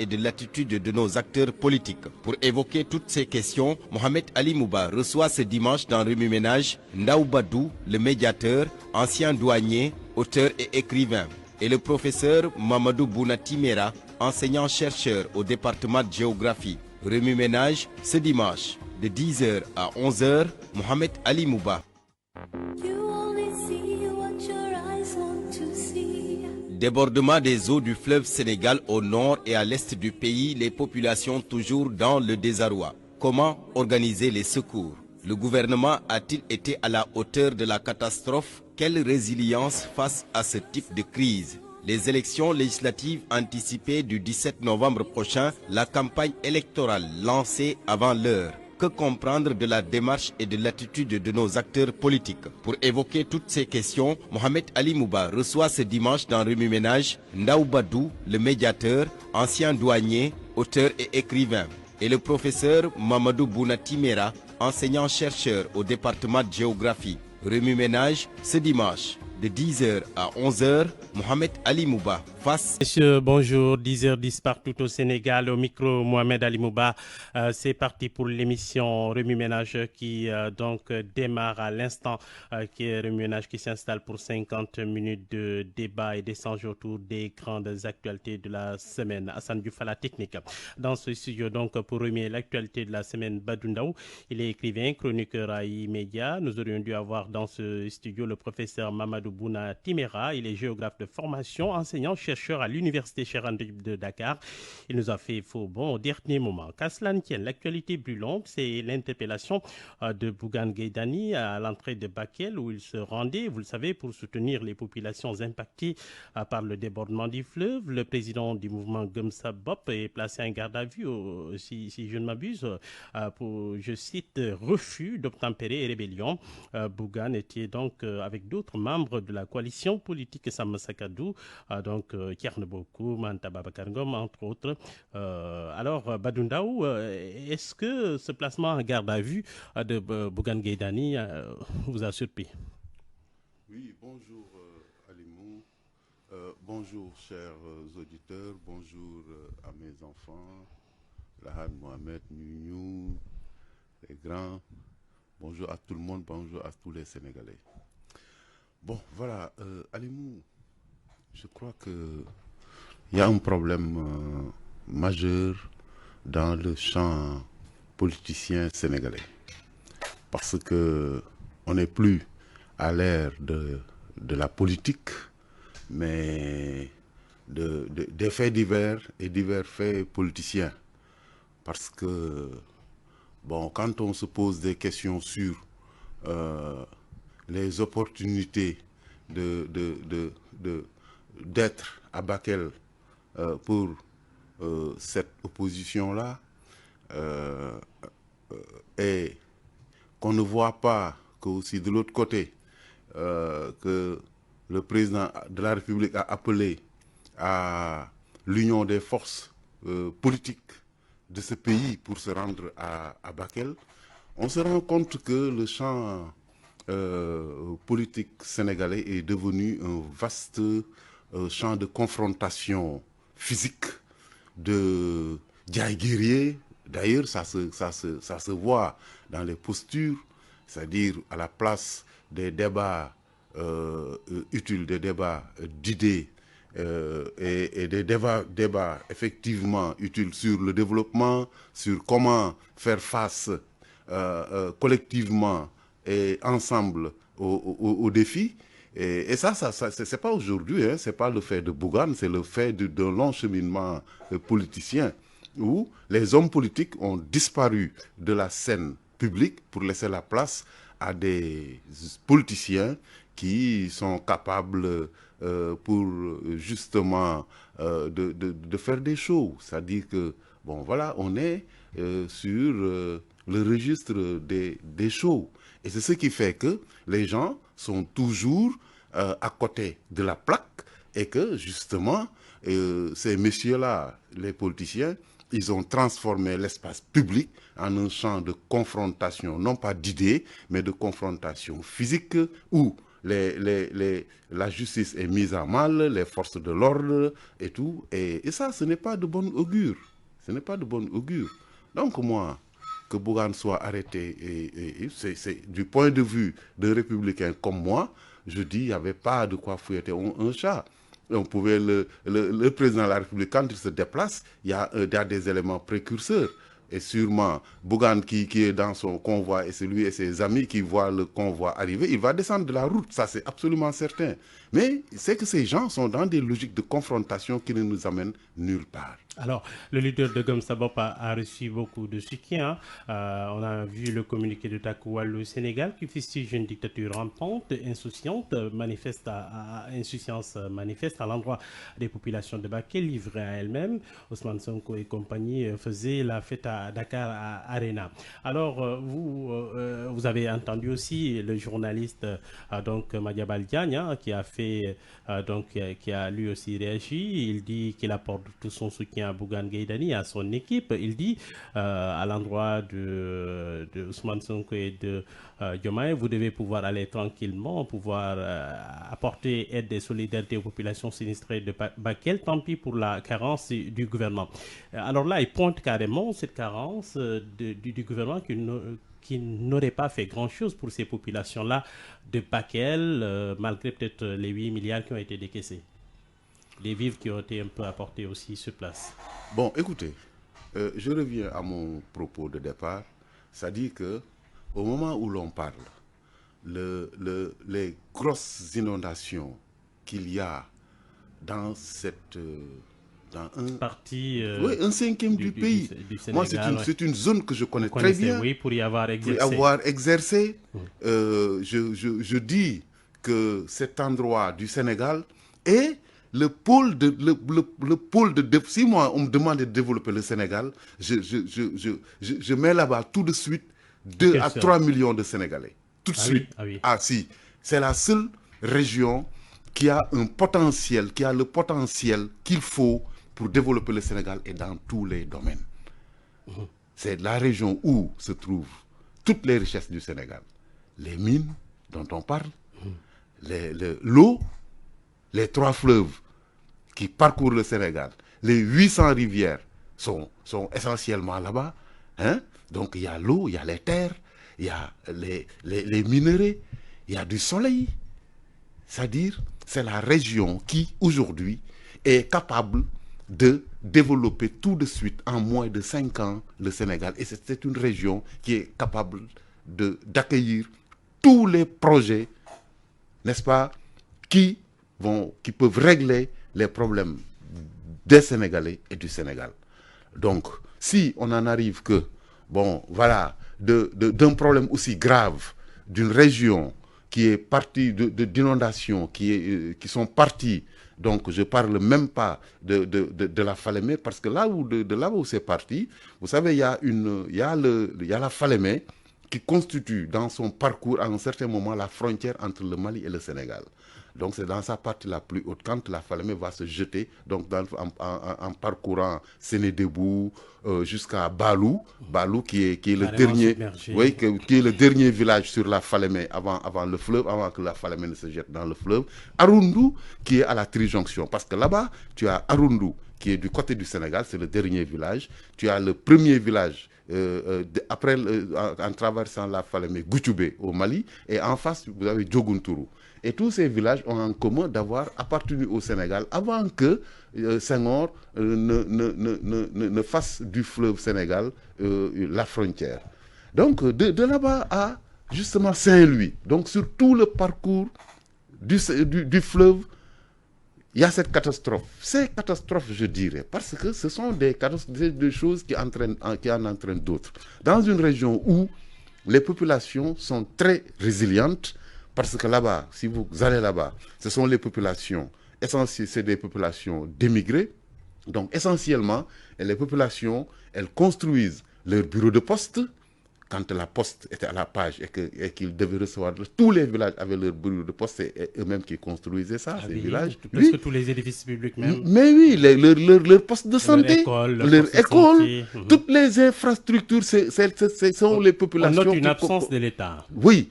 et de l'attitude de nos acteurs politiques. Pour évoquer toutes ces questions, Mohamed Ali Mouba reçoit ce dimanche dans Remue Ménage Ndaw Badou, le médiateur, ancien douanier, auteur et écrivain, et le professeur Mamadou Bouna Timera, enseignant-chercheur au département de géographie. Remue Ménage ce dimanche de 10h à 11h, Mohamed Ali Mouba. Débordement des eaux du fleuve Sénégal au nord et à l'est du pays, les populations toujours dans le désarroi. Comment organiser les secours? Le gouvernement a-t-il été à la hauteur de la catastrophe? Quelle résilience face à ce type de crise? Les élections législatives anticipées du 17 novembre prochain, la campagne électorale lancée avant l'heure. Que comprendre de la démarche et de l'attitude de nos acteurs politiques? Pour évoquer toutes ces questions, Mohamed Ali Mouba reçoit ce dimanche dans Remue Ménage Ndaw Badou, le médiateur, ancien douanier, auteur et écrivain, et le professeur Mamadou Bouna Timera, enseignant-chercheur au département de géographie. Remue Ménage ce dimanche de 10h à 11h, Mohamed Ali Mouba face. Monsieur, bonjour, 10h10 partout au Sénégal, au micro Mohamed Ali Mouba. C'est parti pour l'émission Remue Ménage qui donc démarre à l'instant, qui est Remue Ménage qui s'installe pour 50 minutes de débat et d'échange autour des grandes actualités de la semaine. Hassan Diouf à la technique. Dans ce studio, donc, pour remuer l'actualité de la semaine, Badou Ndaw, il est écrivain, chroniqueur à E-Media. Nous aurions dû avoir dans ce studio le professeur Mamadou Bouna Timera. Il est géographe de formation, enseignant-chercheur à l'université Cheikh Anta Diop de Dakar. Il nous a fait faux bon au dernier moment. Qu'à cela ne tienne, l'actualité brûlante, c'est l'interpellation de Bougane Gueye Dany à l'entrée de Bakel où il se rendait, vous le savez, pour soutenir les populations impactées par le débordement du fleuve. Le président du mouvement Gumsa Bop est placé en garde à vue, si je ne m'abuse, pour, je cite, refus d'obtempérer et rébellion. Bougane était donc avec d'autres membres de la coalition politique Sàmm Sa Kàddu, donc Thierno Bocoum, Manta Babacar Ngom, entre autres. Alors, Badou Ndaw, est-ce que ce placement en garde à vue de Bougane Gueye Dany vous a surpris? Oui, bonjour Alimou, bonjour chers auditeurs, bonjour à mes enfants, Lahan Mohamed, Nuniou, les grands, bonjour à tout le monde, bonjour à tous les Sénégalais. Bon, voilà, Alimou, je crois qu'il y a un problème majeur dans le champ politicien sénégalais. Parce qu'on n'est plus à l'ère de la politique, mais des faits divers et divers faits politiciens. Parce que, bon, quand on se pose des questions sur les opportunités d'être à Bakel pour cette opposition-là, et qu'on ne voit pas qu'aussi de l'autre côté, que le président de la République a appelé à l'union des forces politiques de ce pays pour se rendre à Bakel, on se rend compte que le champ politique sénégalais est devenu un vaste champ de confrontation physique, de diaye guerrier. D'ailleurs, ça se voit dans les postures, c'est-à-dire à la place des débats utiles, des débats d'idées et des débats effectivement utiles sur le développement, sur comment faire face collectivement et ensemble aux défis. Et ça c'est pas aujourd'hui, hein, c'est pas le fait de Bougane, c'est le fait d'un long cheminement politicien où les hommes politiques ont disparu de la scène publique pour laisser la place à des politiciens qui sont capables pour justement de faire des shows. C'est-à-dire que, bon voilà, on est sur le registre des shows. Et c'est ce qui fait que les gens sont toujours à côté de la plaque et que justement, ces messieurs-là, les politiciens, ils ont transformé l'espace public en un champ de confrontation, non pas d'idées, mais de confrontation physique, où la justice est mise à mal, les forces de l'ordre et tout. Et ça, ce n'est pas de bon augure. Ce n'est pas de bon augure. Donc moi, que Bougane soit arrêté, c'est du point de vue d'un républicain comme moi, je dis, il n'y avait pas de quoi fouetter un chat. On pouvait le président de la République, quand il se déplace, il y a des éléments précurseurs. Et sûrement, Bougane qui est dans son convoi, et c'est lui et ses amis qui voient le convoi arriver, il va descendre de la route, ça c'est absolument certain. Mais c'est que ces gens sont dans des logiques de confrontation qui ne nous amènent nulle part. Alors, le leader de Gom-Sabop a reçu beaucoup de soutien. On a vu le communiqué de Takual au Sénégal qui fustige une dictature rampante, insouciante, insouciance manifeste à l'endroit des populations de Bakel livrées à elles-mêmes. Ousmane Sonko et compagnie faisaient la fête à Dakar Arena. Alors, vous avez entendu aussi le journaliste donc Madiambal Diagne qui a fait qui a lui aussi réagi. Il dit qu'il apporte tout son soutien à Bougane Gueye Dany, à son équipe. Il dit à l'endroit de Ousmane Sonko et de Diomaye, vous devez pouvoir aller tranquillement, pouvoir apporter aide et solidarité aux populations sinistrées de Bakel, tant pis pour la carence du gouvernement. Alors là, il pointe carrément cette carence du gouvernement qui n'aurait pas fait grand-chose pour ces populations-là de Bakel, malgré peut-être les 8 milliards qui ont été décaissés. Les vivres qui ont été un peu apportés aussi sur place. Bon, écoutez, je reviens à mon propos de départ, c'est-à-dire qu'au moment où l'on parle, les grosses inondations qu'il y a dans cette... dans un cinquième du pays. Du Sénégal, moi, c'est une zone que je connais très bien. Oui, pour y avoir exercé. Pour y avoir exercé. Je dis que cet endroit du Sénégal est le pôle de... si moi, on me demande de développer le Sénégal, je mets là-bas tout de suite 2 à 3 millions de Sénégalais. Tout de suite. Oui, ah oui. Ah si. C'est la seule région qui a un potentiel, qui a le potentiel qu'il faut pour développer le Sénégal et dans tous les domaines. C'est la région où se trouvent toutes les richesses du Sénégal. Les mines dont on parle, l'eau, les 3 fleuves qui parcourent le Sénégal, les 800 rivières sont essentiellement là-bas. Hein? Donc il y a l'eau, il y a les terres, il y a les minerais, il y a du soleil. C'est-à-dire, c'est la région qui, aujourd'hui, est capable de développer tout de suite, en moins de 5 ans, le Sénégal. Et c'est une région qui est capable d'accueillir tous les projets, n'est-ce pas, qui peuvent régler les problèmes des Sénégalais et du Sénégal. Donc, si on en arrive que, bon, voilà, d'un problème aussi grave, d'une région qui est partie d'inondations, qui sont parties, donc je ne parle même pas de la Falémé, parce que là où c'est parti, vous savez, il y a la Falémé qui constitue dans son parcours à un certain moment la frontière entre le Mali et le Sénégal. Donc c'est dans sa partie la plus haute, quand la Falémé va se jeter, donc en parcourant Sénédébou jusqu'à Balou qui est le dernier, oui, qui est le dernier village sur la Falémé avant le fleuve, avant que la Falémé ne se jette dans le fleuve. Arundu qui est à la Trijonction, parce que là-bas tu as Arundu qui est du côté du Sénégal, c'est le dernier village. Tu as le premier village après en traversant la Falémé, Goutoubé au Mali, et en face vous avez Djoguntourou. Et tous ces villages ont en commun d'avoir appartenu au Sénégal avant que Senghor ne fasse du fleuve Sénégal la frontière. Donc de là-bas à justement Saint-Louis, donc sur tout le parcours du fleuve, il y a cette catastrophe. Ces catastrophes, je dirais, parce que ce sont des choses qui en entraînent d'autres. Dans une région où les populations sont très résilientes, parce que là-bas, si vous allez là-bas, ce sont les populations, c'est des populations d'émigrés. Donc essentiellement, les populations, elles construisent leurs bureaux de poste. Quand la poste était à la page et qu'ils devaient recevoir, tous les villages avaient leurs bureaux de poste, c'est eux-mêmes qui construisaient ça, ces villages. Presque tous les édifices publics même. Mais oui, leurs postes de santé, leur école, toutes les infrastructures, ce sont les populations. On note une absence de l'État. Oui.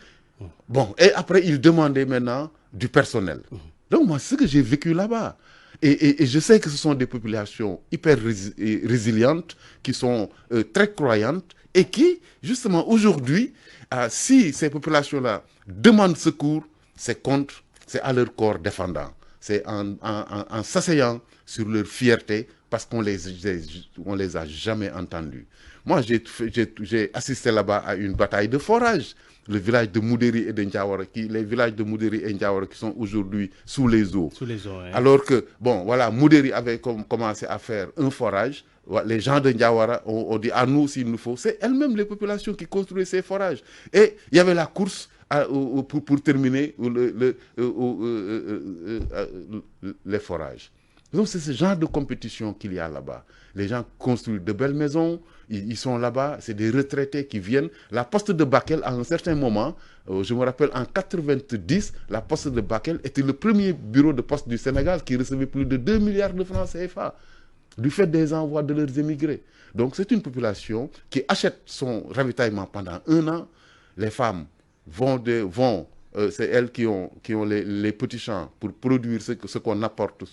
Bon, et après, il demandait maintenant du personnel. Donc, moi, c'est ce que j'ai vécu là-bas. Et je sais que ce sont des populations hyper résilientes, qui sont très croyantes, et qui, justement, aujourd'hui, si ces populations-là demandent secours, c'est contre, c'est à leur corps défendant. C'est en s'asseyant sur leur fierté, parce qu'on les a jamais entendus. Moi, j'ai assisté là-bas à une bataille de forage. Le village de Moudéri et de Ndiawara, les villages de Moudéri et Ndiawara qui sont aujourd'hui sous les eaux. Sous les eaux, hein. Alors que, bon, voilà, Moudéri avait commencé à faire un forage. Les gens de Ndiawara ont dit à nous s'il nous faut. C'est elles-mêmes les populations qui construisent ces forages. Et il y avait la course pour terminer les forages. Donc c'est ce genre de compétition qu'il y a là-bas. Les gens construisent de belles maisons, ils sont là-bas, c'est des retraités qui viennent. La poste de Bakel, à un certain moment, je me rappelle en 90, la poste de Bakel était le premier bureau de poste du Sénégal qui recevait plus de 2 milliards de francs CFA du fait des envois de leurs émigrés. Donc c'est une population qui achète son ravitaillement pendant 1 an. Les femmes c'est elles qui ont les petits champs pour produire ce qu'on apporte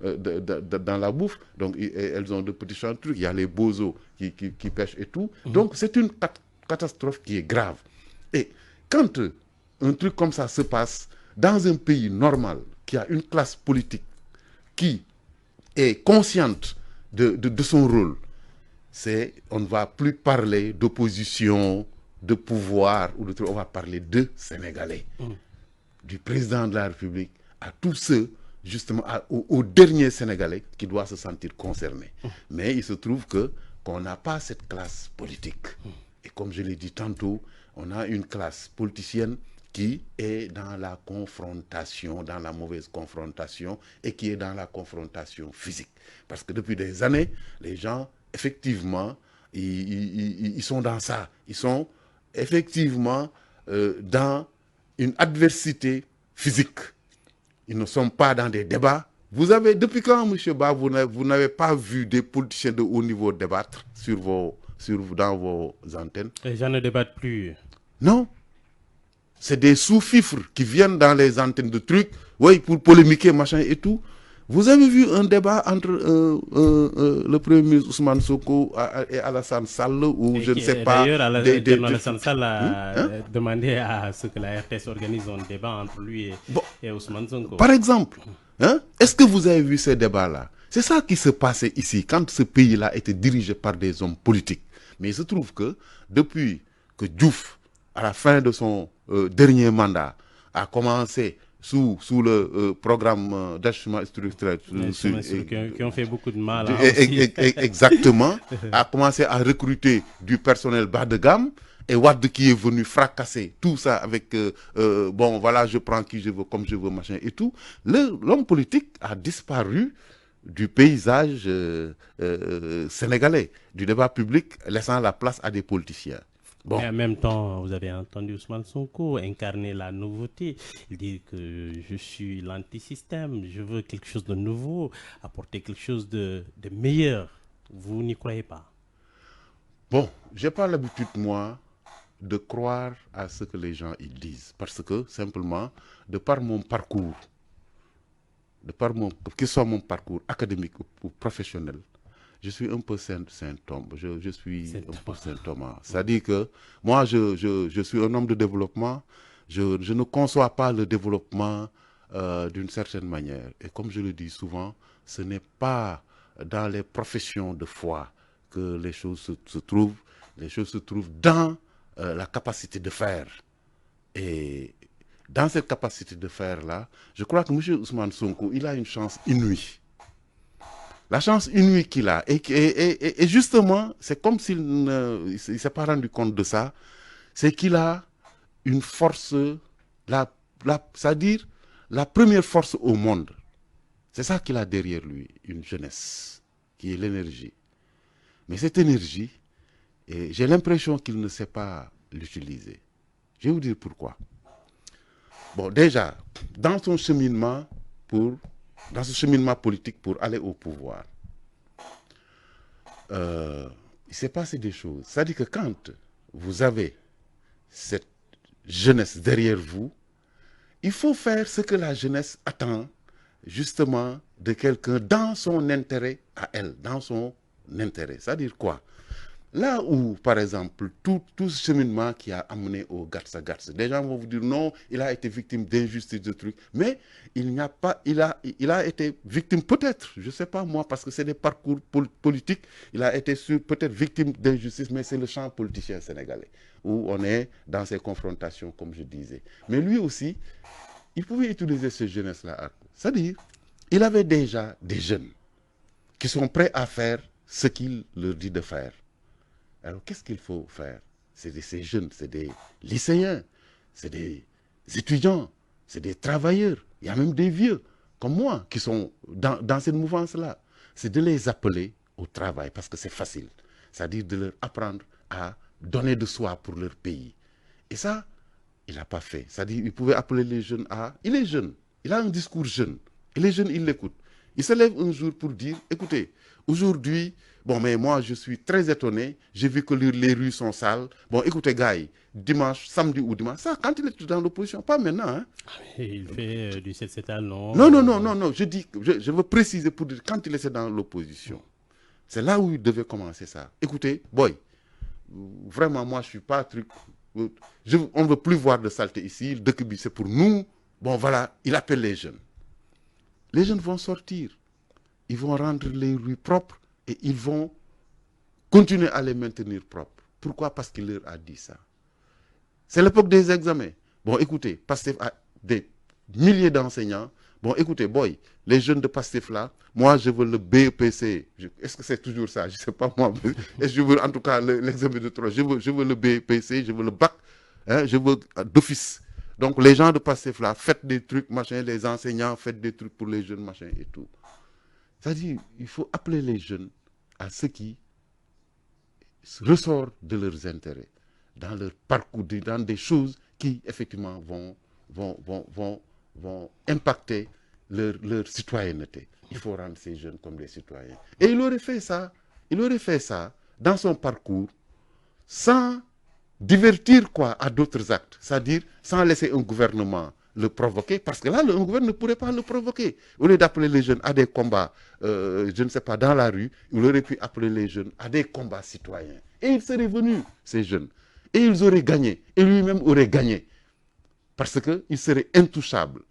dans la bouffe. Donc, elles ont de petits champs de trucs. Il y a les bozos qui pêchent et tout. Donc, c'est une catastrophe qui est grave. Et quand un truc comme ça se passe dans un pays normal, qui a une classe politique qui est consciente de son rôle, on ne va plus parler d'opposition, de pouvoir, on va parler de Sénégalais. Du président de la République à tous ceux, justement, aux derniers Sénégalais qui doivent se sentir concernés. Mais il se trouve qu'on n'a pas cette classe politique. Et comme je l'ai dit tantôt, on a une classe politicienne qui est dans la confrontation, dans la mauvaise confrontation, et qui est dans la confrontation physique. Parce que depuis des années, les gens, effectivement, ils sont dans ça. Ils sont effectivement dans une adversité physique. Ils ne sont pas dans des débats. Vous avez, depuis quand, M. Ba, vous n'avez pas vu des politiciens de haut niveau débattre dans vos antennes? Les gens ne débattent plus. Non. C'est des sous-fifres qui viennent dans les antennes de trucs, oui, pour polémiquer, machin et tout. Vous avez vu un débat entre le Premier ministre Ousmane Sonko et Alassane Sall, ou je ne sais pas... D'ailleurs, Alassane Sall a demandé à ce que la RTS organise un débat entre lui et Ousmane Sonko. Par exemple, est-ce que vous avez vu ces débats-là? C'est ça qui se passait ici, quand ce pays-là était dirigé par des hommes politiques. Mais il se trouve que, depuis que Diouf, à la fin de son dernier mandat, a commencé... Sous le programme d'achèvement structurel. Qui ont fait beaucoup de mal. Exactement. A commencé à recruter du personnel bas de gamme. Et Wade qui est venu fracasser tout ça avec, bon, voilà, je prends qui je veux, comme je veux, machin et tout. L'homme politique a disparu du paysage sénégalais, du débat public, laissant la place à des politiciens. Bon. Et en même temps, vous avez entendu Ousmane Sonko incarner la nouveauté. Il dit que je suis l'antisystème, je veux quelque chose de nouveau, apporter quelque chose de meilleur. Vous n'y croyez pas? Bon, je n'ai pas l'habitude, moi, de croire à ce que les gens ils disent. Parce que, simplement, de par mon parcours, que ce soit mon parcours académique ou professionnel, je suis un peu symptôme. Je suis un peu symptôme. C'est-à-dire que moi, je suis un homme de développement. Je ne conçois pas le développement d'une certaine manière. Et comme je le dis souvent, ce n'est pas dans les professions de foi que les choses se trouvent. Les choses se trouvent dans la capacité de faire. Et dans cette capacité de faire-là, je crois que M. Ousmane Sonko, il a une chance inouïe. La chance inouïe qu'il a, et justement, c'est comme s'il ne s'est pas rendu compte de ça, c'est qu'il a une force, c'est-à-dire la première force au monde. C'est ça qu'il a derrière lui, une jeunesse, qui est l'énergie. Mais cette énergie, j'ai l'impression qu'il ne sait pas l'utiliser. Je vais vous dire pourquoi. Bon, déjà, dans ce cheminement politique pour aller au pouvoir, il s'est passé des choses. C'est-à-dire que quand vous avez cette jeunesse derrière vous, il faut faire ce que la jeunesse attend justement de quelqu'un dans son intérêt à elle, dans son intérêt. C'est-à-dire quoi? Là où, par exemple, tout ce cheminement qui a amené au Gatsa Gatsa, des gens vont vous dire non, il a été victime d'injustice, de trucs, mais il n'y a pas, il a été victime peut-être, je ne sais pas moi, parce que c'est des parcours politiques, il a été peut-être victime d'injustice, mais c'est le champ politicien sénégalais, où on est dans ces confrontations, comme je disais. Mais lui aussi, il pouvait utiliser cette jeunesse-là. C'est-à-dire, il avait déjà des jeunes qui sont prêts à faire ce qu'il leur dit de faire. Alors, qu'est-ce qu'il faut faire? C'est ces jeunes, c'est des lycéens, c'est des étudiants, c'est des travailleurs. Il y a même des vieux, comme moi, qui sont dans cette mouvance-là. C'est de les appeler au travail, parce que c'est facile. C'est-à-dire de leur apprendre à donner de soi pour leur pays. Et ça, il n'a pas fait. C'est-à-dire, il pouvait appeler les jeunes à... Il est jeune, il a un discours jeune. Et les jeunes, ils l'écoutent. Il se lève un jour pour dire, écoutez, aujourd'hui, bon, mais moi, je suis très étonné. J'ai vu que les rues sont sales. Bon, écoutez, gars, dimanche, samedi ou dimanche, ça, quand il est dans l'opposition, pas maintenant. Hein. Il fait du 7-7 ans, non? Non. Je veux préciser pour dire, quand il était dans l'opposition, c'est là où il devait commencer ça. Écoutez, boy, vraiment, moi, je ne suis pas truc... on ne veut plus voir de saleté ici. Le Dekebi, c'est pour nous. Bon, voilà, il appelle les jeunes. Les jeunes vont sortir. Ils vont rendre les rues propres et ils vont continuer à les maintenir propres. Pourquoi? Parce qu'il leur a dit ça. C'est l'époque des examens. Bon, écoutez, Pastef a des milliers d'enseignants. Bon, écoutez, boy, les jeunes de Pastef là, moi, je veux le BEPC. Est-ce que c'est toujours ça? Je ne sais pas moi. Je veux en tout cas l'examen de 3. Je veux le BEPC, je veux le bac, hein, je veux d'office. Donc, les gens de Pastef là, faites des trucs, machin, les enseignants, faites des trucs pour les jeunes, machin et tout. C'est-à-dire, il faut appeler les jeunes à ce qui ressort de leurs intérêts, dans leur parcours, dans des choses qui, effectivement, vont impacter leur citoyenneté. Il faut rendre ces jeunes comme des citoyens. Et il aurait fait ça dans son parcours sans divertir quoi à d'autres actes, c'est-à-dire sans laisser un gouvernement le provoquer, parce que là, un gouvernement ne pourrait pas le provoquer. Au lieu d'appeler les jeunes à des combats, je ne sais pas, dans la rue, il aurait pu appeler les jeunes à des combats citoyens. Et ils seraient venus, ces jeunes. Et ils auraient gagné. Et lui-même aurait gagné. Parce qu'il serait intouchable.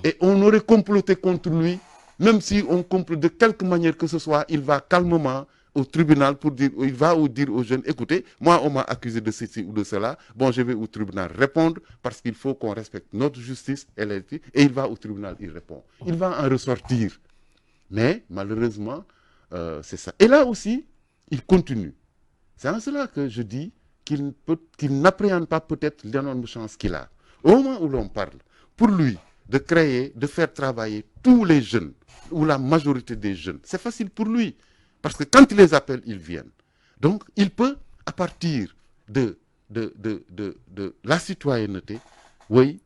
Et on aurait comploté contre lui, même si on complote de quelque manière que ce soit, il va calmement au tribunal pour dire, il va dire aux jeunes, écoutez, moi on m'a accusé de ceci ou de cela, bon je vais au tribunal répondre parce qu'il faut qu'on respecte notre justice et il va au tribunal, il répond. Il va en ressortir. Mais malheureusement, c'est ça. Et là aussi, il continue. C'est en cela que je dis qu'il n'appréhende pas peut-être l'énorme chance qu'il a. Au moment où l'on parle, pour lui, de créer, de faire travailler tous les jeunes, ou la majorité des jeunes, c'est facile pour lui. Parce que quand il les appelle, ils viennent. Donc, il peut, à partir de la citoyenneté, oui,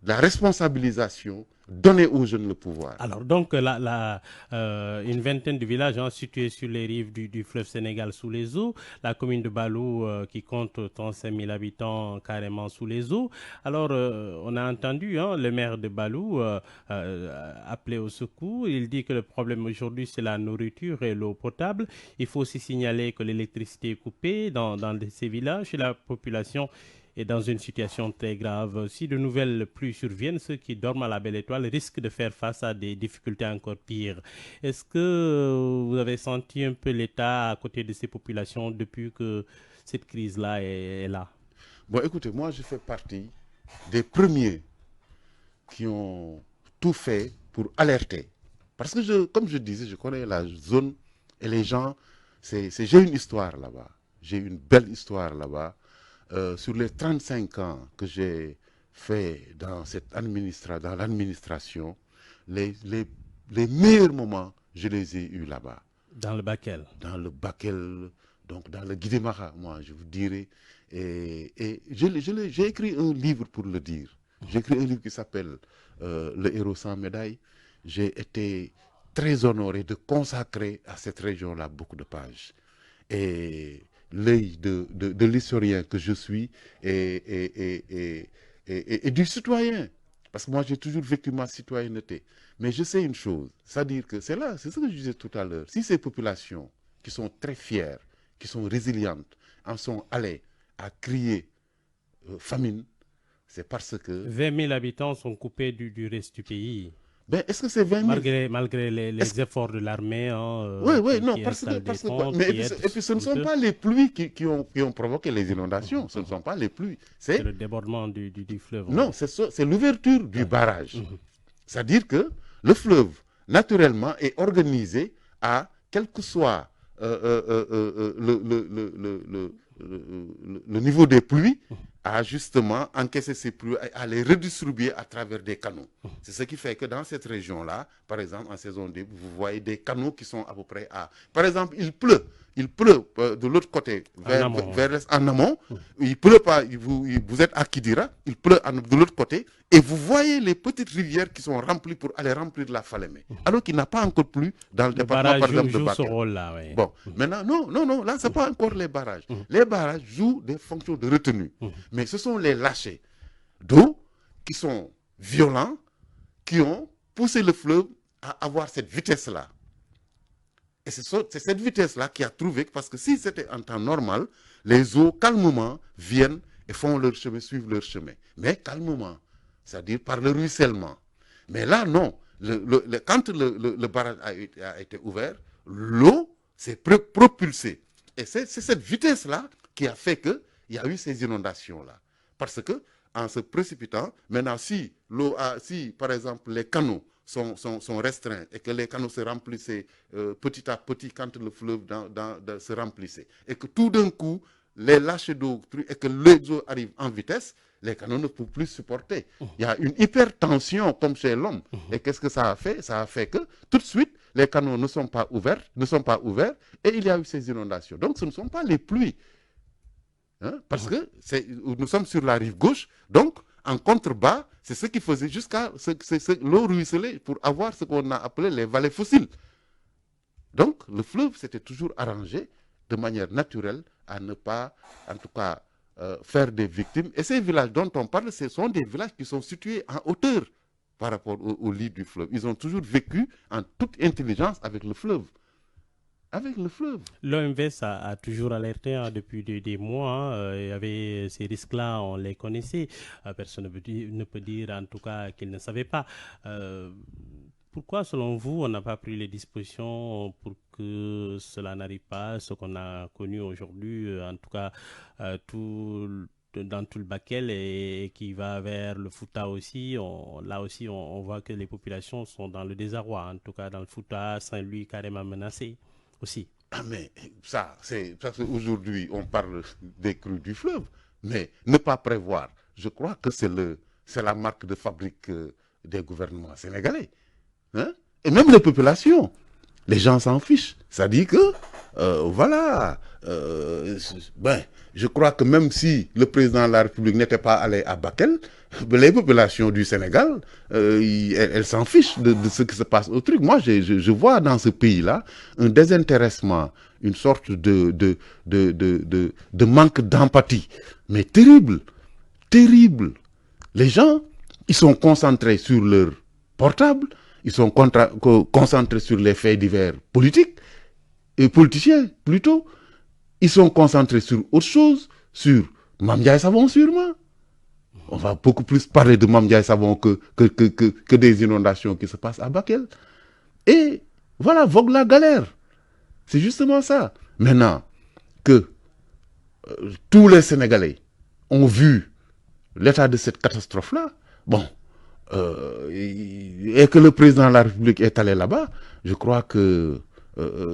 la responsabilisation, donner aux jeunes le pouvoir. Alors, donc, une vingtaine de villages situés sur les rives du fleuve Sénégal sous les eaux, la commune de Balou qui compte 35 000 habitants carrément sous les eaux. Alors, on a entendu le maire de Balou appeler au secours. Il dit que le problème aujourd'hui, c'est la nourriture et l'eau potable. Il faut aussi signaler que l'électricité est coupée dans ces villages et la population est dans une situation très grave. Si de nouvelles pluies surviennent, ceux qui dorment à la Belle Étoile risquent de faire face à des difficultés encore pires. Est-ce que vous avez senti un peu l'État à côté de ces populations depuis que cette crise-là est là? Bon, écoutez, moi, je fais partie des premiers qui ont tout fait pour alerter. Parce que, comme je disais, je connais la zone et les gens. J'ai une histoire là-bas. J'ai une belle histoire là-bas. Sur les 35 ans que j'ai fait dans l'administration, les meilleurs moments, je les ai eus là-bas. Dans le Bakel? Dans le Bakel, donc dans le Guidemara, moi, je vous dirais. Et j'ai écrit un livre pour le dire. J'ai écrit un livre qui s'appelle Le héros sans médaille. J'ai été très honoré de consacrer à cette région-là beaucoup de pages. Et l'œil de l'historien que je suis et du citoyen. Parce que moi, j'ai toujours vécu ma citoyenneté. Mais je sais une chose, c'est-à-dire que c'est ce que je disais tout à l'heure. Si ces populations qui sont très fières, qui sont résilientes, en sont allées à crier famine, c'est parce que... 20 000 habitants sont coupés du reste du pays. Ben, est-ce que c'est 20 000? Malgré les efforts de l'armée. Oui, non, parce que mais et puis ce ne sont pas les pluies qui ont provoqué les inondations. Ce ne sont pas les pluies. C'est le débordement du fleuve. Non, c'est l'ouverture du barrage. C'est-à-dire que le fleuve, naturellement, est organisé à quel que soit le niveau des pluies, à justement encaisser ces pluies, à les redistribuer à travers des canaux. C'est ce qui fait que dans cette région-là, par exemple, en saison 2, vous voyez des canaux qui sont à peu près à... Par exemple, il pleut de l'autre côté, vers l'est, en amont. Il pleut pas, vous êtes à Kidira, il pleut de l'autre côté, et vous voyez les petites rivières qui sont remplies pour aller remplir la Falémé. Alors qu'il n'a pas encore plu dans le département, par exemple, de Bakel. Oui. Bon, maintenant, non, là, ce n'est pas encore les barrages. Les barrages jouent des fonctions de retenue. Mais ce sont les lâchers d'eau qui sont violents, qui ont poussé le fleuve à avoir cette vitesse-là. Et c'est cette vitesse-là qui a trouvé, parce que si c'était en temps normal, les eaux calmement viennent et font leur chemin, suivent leur chemin. Mais calmement, c'est-à-dire par le ruissellement. Mais là, non. Quand le barrage a été ouvert, l'eau s'est propulsée. Et c'est cette vitesse-là qui a fait qu'il y a eu ces inondations-là. Parce que, en se précipitant, maintenant, si par exemple, les canaux sont restreints et que les canaux se remplissaient petit à petit quand le fleuve se remplissait, et que tout d'un coup, les lâchers d'eau et que les eaux arrivent en vitesse, les canaux ne peuvent plus supporter. Il y a une hypertension comme chez l'homme. Et qu'est-ce que ça a fait? Ça a fait que tout de suite, les canaux ne sont pas ouverts, et il y a eu ces inondations. Donc ce ne sont pas les pluies. Hein, parce que nous sommes sur la rive gauche, donc en contrebas, c'est ce qui faisait jusqu'à l'eau ruisselait pour avoir ce qu'on a appelé les vallées fossiles. Donc le fleuve s'était toujours arrangé de manière naturelle à ne pas, en tout cas, faire des victimes. Et ces villages dont on parle, ce sont des villages qui sont situés en hauteur par rapport au lit du fleuve. Ils ont toujours vécu en toute intelligence avec le fleuve. L'OMVS a toujours alerté depuis des mois. Il y avait ces risques-là, on les connaissait. Personne ne peut dire en tout cas qu'il ne savait pas. Pourquoi, selon vous, on n'a pas pris les dispositions pour que cela n'arrive pas, ce qu'on a connu aujourd'hui, en tout cas dans tout le Bakel et qui va vers le Fouta aussi. Là aussi, on voit que les populations sont dans le désarroi, en tout cas dans le Fouta, Saint-Louis carrément menacé aussi. Ah mais ça c'est aujourd'hui on parle des crues du fleuve, mais ne pas prévoir, je crois que c'est la marque de fabrique des gouvernements sénégalais. Hein? Et même les populations, les gens s'en fichent. Ça dit que, je crois que même si le président de la République n'était pas allé à Bakel, les populations du Sénégal, elles s'en fichent de ce qui se passe au truc. Moi, je vois dans ce pays-là un désintéressement, une sorte de manque d'empathie, mais terrible. Les gens, ils sont concentrés sur leur portable, ils sont concentrés sur les faits divers politiques, et politiciens plutôt. Ils sont concentrés sur autre chose, sur Mame Ndiaye Savon sûrement. On va beaucoup plus parler de Mame Ndiaye Savon que des inondations qui se passent à Bakel. Et voilà, vogue la galère. C'est justement ça. Maintenant que tous les Sénégalais ont vu l'état de cette catastrophe-là, et que le président de la République est allé là-bas, je crois que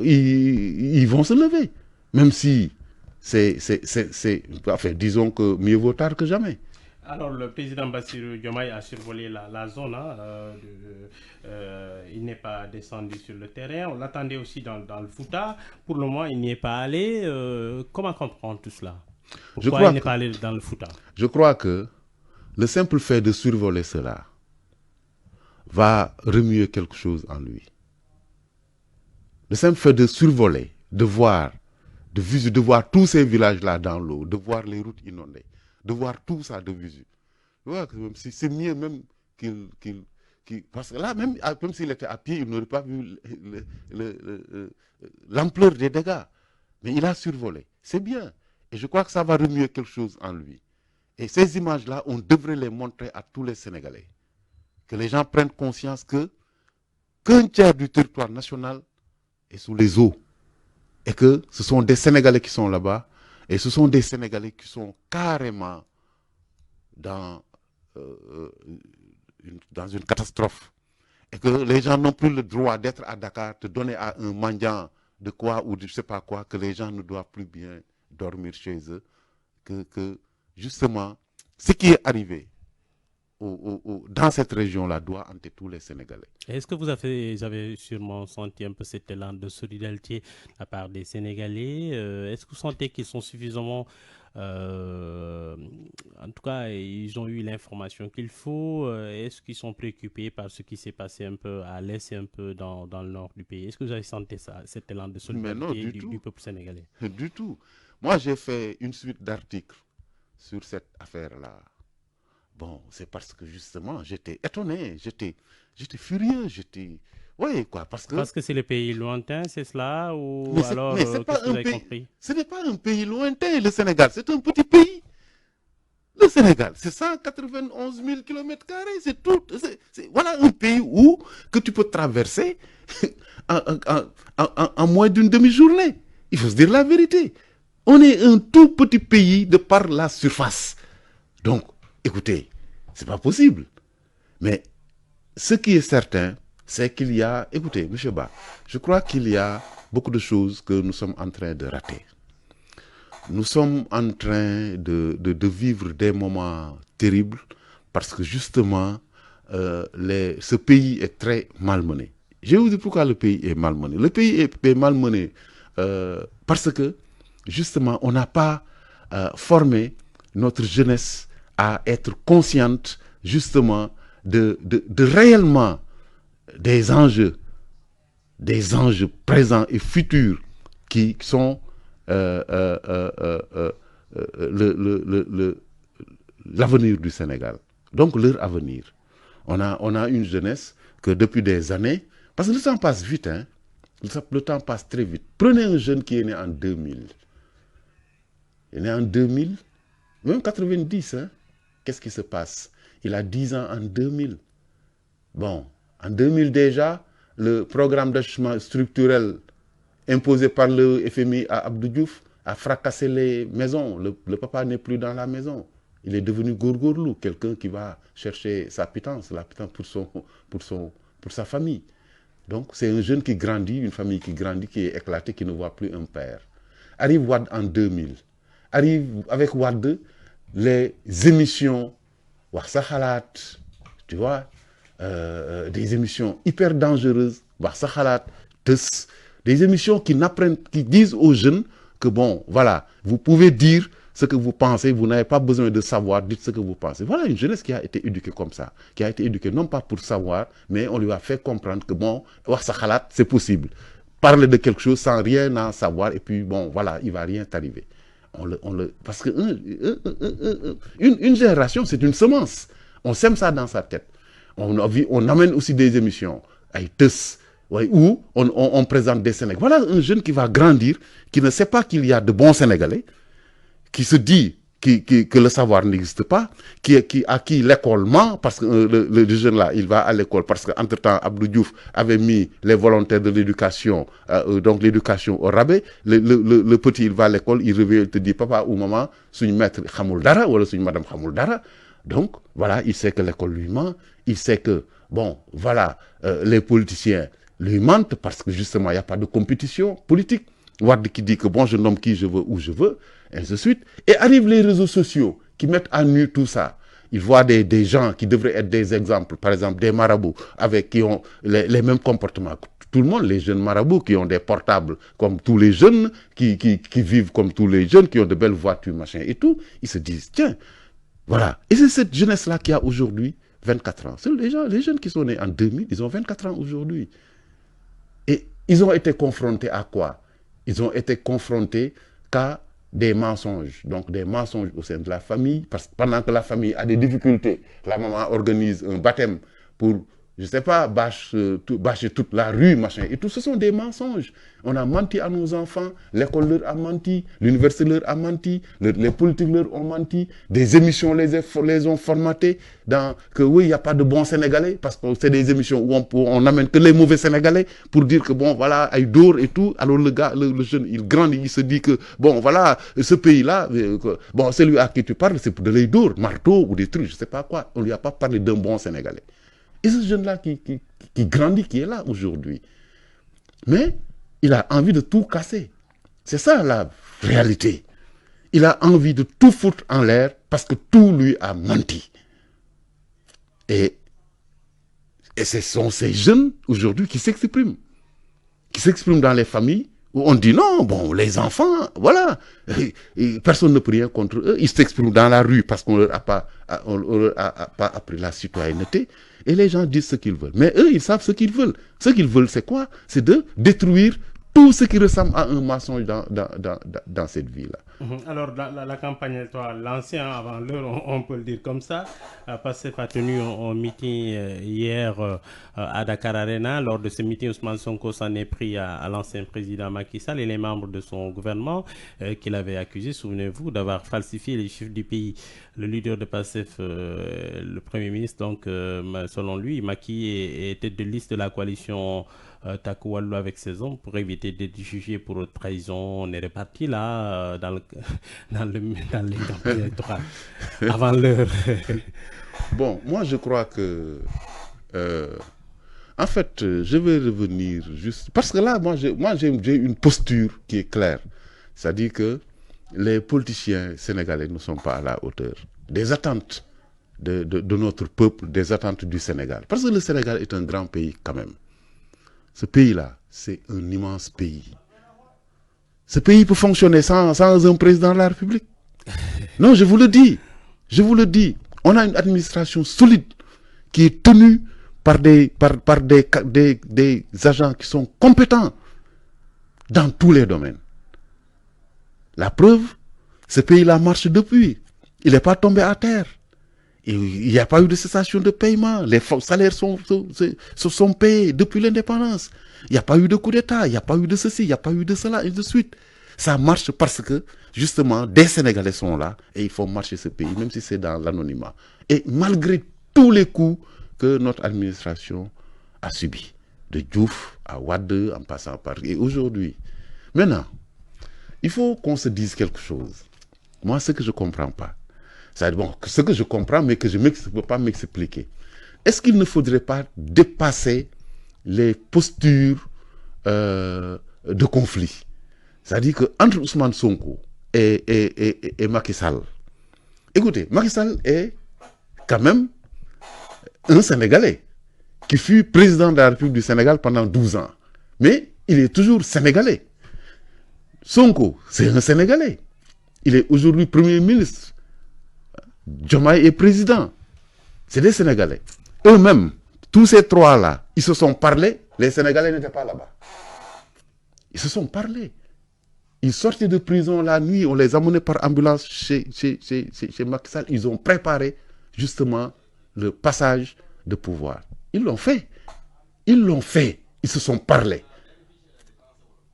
ils vont se lever. Même si disons que mieux vaut tard que jamais. Alors, le président Bassirou Diomaye a survolé la zone. Il n'est pas descendu sur le terrain. On l'attendait aussi dans le Fouta. Pour le moment, il n'y est pas allé. Comment comprendre tout cela? Pourquoi il n'est pas allé dans le Fouta? Je crois que le simple fait de survoler cela va remuer quelque chose en lui. Le simple fait de survoler, de voir de visu, de voir tous ces villages-là dans l'eau, de voir les routes inondées, de voir tout ça de visu. C'est mieux même parce que là, même s'il était à pied, il n'aurait pas vu l'ampleur des dégâts. Mais il a survolé. C'est bien. Et je crois que ça va remuer quelque chose en lui. Et ces images-là, on devrait les montrer à tous les Sénégalais. Que les gens prennent conscience qu'un tiers du territoire national est sous les eaux. Et que ce sont des Sénégalais qui sont là-bas. Et ce sont des Sénégalais qui sont carrément dans une catastrophe. Et que les gens n'ont plus le droit d'être à Dakar, de donner à un mendiant de quoi ou de je ne sais pas quoi, que les gens ne doivent plus bien dormir chez eux. Que justement, ce qui est arrivé dans cette région-là doit hanter tous les Sénégalais. Est-ce que vous avez sûrement senti un peu cet élan de solidarité de la part des Sénégalais? Est-ce que vous sentez qu'ils sont suffisamment... en tout cas, ils ont eu l'information qu'il faut. Est-ce qu'ils sont préoccupés par ce qui s'est passé un peu à l'est et un peu dans le nord du pays? Est-ce que vous avez senti ça, cet élan de solidarité du peuple sénégalais? Du tout. Moi, j'ai fait une suite d'articles sur cette affaire-là. Bon, c'est parce que justement, j'étais étonné, j'étais furieux, oui, quoi, parce que c'est le pays lointain, c'est cela, ou alors c'est pas un pays. Compris? Ce n'est pas un pays lointain, le Sénégal, c'est un petit pays. Le Sénégal, c'est 191 000 km², c'est tout. Voilà un pays que tu peux traverser en moins d'une demi-journée. Il faut se dire la vérité. On est un tout petit pays de par la surface. Donc, écoutez, c'est pas possible. Mais ce qui est certain, c'est qu'il y a... Écoutez, M. Ba, je crois qu'il y a beaucoup de choses que nous sommes en train de rater. Nous sommes en train de vivre des moments terribles parce que justement, ce pays est très malmené. Je vais vous dire pourquoi le pays est malmené. Le pays est malmené parce que, justement, on n'a pas formé notre jeunesse à être consciente, justement, de réellement des enjeux présents et futurs qui sont l'avenir du Sénégal. Donc leur avenir. On a une jeunesse que depuis des années, parce que le temps passe vite, hein, le temps passe très vite. Prenez un jeune qui est né en 2000. Il est né en 2000, même 90, hein. Qu'est-ce qui se passe? Il a 10 ans en 2000. Bon, en 2000 déjà, le programme d'ajustement structurel imposé par le FMI à Abdou Diouf a fracassé les maisons. Le papa n'est plus dans la maison. Il est devenu gourgourlou, quelqu'un qui va chercher sa pitance, la pitance pour sa famille. Donc c'est un jeune qui grandit, une famille qui grandit, qui est éclatée, qui ne voit plus un père. Arrive Wade en 2000. Arrive avec Wade les émissions Wax Sa Xalaat, tu vois, des émissions hyper dangereuses, Wax Sa Xalaat, Teuss, des émissions qui disent aux jeunes que bon, voilà, vous pouvez dire ce que vous pensez, vous n'avez pas besoin de savoir, dites ce que vous pensez. Voilà une jeunesse qui a été éduquée comme ça, qui a été éduquée non pas pour savoir, mais on lui a fait comprendre que bon, Wax Sa Xalaat, c'est possible. Parler de quelque chose sans rien en savoir, et puis bon, voilà, il ne va rien t'arriver. Parce que une génération, c'est une semence. On sème ça dans sa tête. On amène aussi des émissions, avec Teuss, où on présente des Sénégalais. Voilà un jeune qui va grandir, qui ne sait pas qu'il y a de bons Sénégalais, qui se dit que le savoir n'existe pas, à qui l'école ment, parce que le jeune là, il va à l'école, parce qu'entre-temps, Abdou Diouf avait mis les volontaires de l'éducation, donc l'éducation au rabais. Le petit, il va à l'école, il revient, il te dit, papa ou maman, son maître Khamoul Dara, ou son madame Khamoul Dara. Donc, voilà, il sait que l'école lui ment, il sait que, bon, voilà, les politiciens lui mentent, parce que justement, il n'y a pas de compétition politique. Wade qui dit que bon, je nomme qui je veux, où je veux, et ainsi de suite. Et arrivent les réseaux sociaux qui mettent à nu tout ça. Ils voient des gens qui devraient être des exemples, par exemple des marabouts, qui ont les mêmes comportements que tout le monde, les jeunes marabouts qui ont des portables comme tous les jeunes, qui vivent comme tous les jeunes, qui ont de belles voitures, machin et tout. Ils se disent, tiens, voilà. Et c'est cette jeunesse-là qui a aujourd'hui 24 ans. C'est les jeunes qui sont nés en 2000, ils ont 24 ans aujourd'hui. Et ils ont été confrontés à quoi? Ils ont été confrontés qu'à des mensonges. Donc des mensonges au sein de la famille, parce que pendant que la famille a des difficultés, la maman organise un baptême pour, je ne sais pas, bâcher toute la rue, machin. Et tout ce sont des mensonges. On a menti à nos enfants, l'école leur a menti, l'université leur a menti, les politiques leur ont menti, des émissions les ont formatées dans que oui, il n'y a pas de bons Sénégalais, parce que c'est des émissions où on n'amène que les mauvais Sénégalais pour dire que bon, voilà, il dort et tout. Alors le gars, le jeune, il grandit, il se dit que bon, voilà, ce pays-là, bon, celui à qui tu parles, c'est pour de l'Aïdour, marteau ou des trucs, je ne sais pas quoi. On ne lui a pas parlé d'un bon Sénégalais. Et ce jeune-là qui grandit, qui est là aujourd'hui. Mais il a envie de tout casser. C'est ça la réalité. Il a envie de tout foutre en l'air parce que tout lui a menti. Et ce sont ces jeunes aujourd'hui qui s'expriment. Qui s'expriment dans les familles où on dit non, bon, les enfants, voilà. Et personne ne peut rien contre eux. Ils s'expriment dans la rue parce qu'on ne leur a pas appris la citoyenneté. Et les gens disent ce qu'ils veulent. Mais eux, ils savent ce qu'ils veulent. Ce qu'ils veulent, c'est quoi? C'est de détruire tout ce qui ressemble à un mensonge dans cette vie-là. Alors, la campagne électorale, l'ancien avant l'heure, on peut le dire comme ça, PASTEF a tenu un meeting hier à Dakar Arena. Lors de ce meeting, Ousmane Sonko s'en est pris à l'ancien président Macky Sall et les membres de son gouvernement qu'il avait accusé, souvenez-vous, d'avoir falsifié les chiffres du pays. Le leader de PASTEF, le Premier ministre, donc, selon lui, Macky est tête de liste de la coalition Taku Wallu avec ses hommes pour éviter d'être jugé pour trahison. On est reparti là dans les campagnes électorales avant l'heure. Bon, moi je crois que en fait je vais revenir juste parce que là moi j'ai une posture qui est claire, c'est-à-dire que les politiciens sénégalais ne sont pas à la hauteur des attentes de notre peuple, des attentes du Sénégal, parce que le Sénégal est un grand pays quand même. Ce pays-là, c'est un immense pays. Ce pays peut fonctionner sans un président de la République. Non, je vous le dis. Je vous le dis. On a une administration solide qui est tenue par des agents qui sont compétents dans tous les domaines. La preuve, ce pays-là marche depuis. Il n'est pas tombé à terre. Il n'y a pas eu de cessation de paiement. Les salaires sont payés depuis l'indépendance. Il n'y a pas eu de coup d'État, il n'y a pas eu de ceci, il n'y a pas eu de cela, et de suite. Ça marche parce que, justement, des Sénégalais sont là et il faut marcher ce pays, même si c'est dans l'anonymat. Et malgré tous les coups que notre administration a subis, de Diouf à Wade, en passant par... Et aujourd'hui, maintenant, il faut qu'on se dise quelque chose. Moi, ce que je ne comprends pas, c'est bon, ce que je comprends, mais que je ne peux pas m'expliquer. Est-ce qu'il ne faudrait pas dépasser les postures de conflit? C'est-à-dire qu'entre Ousmane Sonko et Macky Sall, écoutez, Macky Sall est quand même un Sénégalais qui fut président de la République du Sénégal pendant 12 ans. Mais il est toujours Sénégalais. Sonko, c'est un Sénégalais. Il est aujourd'hui Premier ministre. Diomaye est président. C'est des Sénégalais. Eux-mêmes, tous ces trois-là, ils se sont parlé. Les Sénégalais n'étaient pas là-bas. Ils se sont parlé. Ils sortaient de prison la nuit, on les amenait par ambulance chez Macky Sall. Ils ont préparé justement le passage de pouvoir. Ils l'ont fait. Ils l'ont fait. Ils se sont parlé.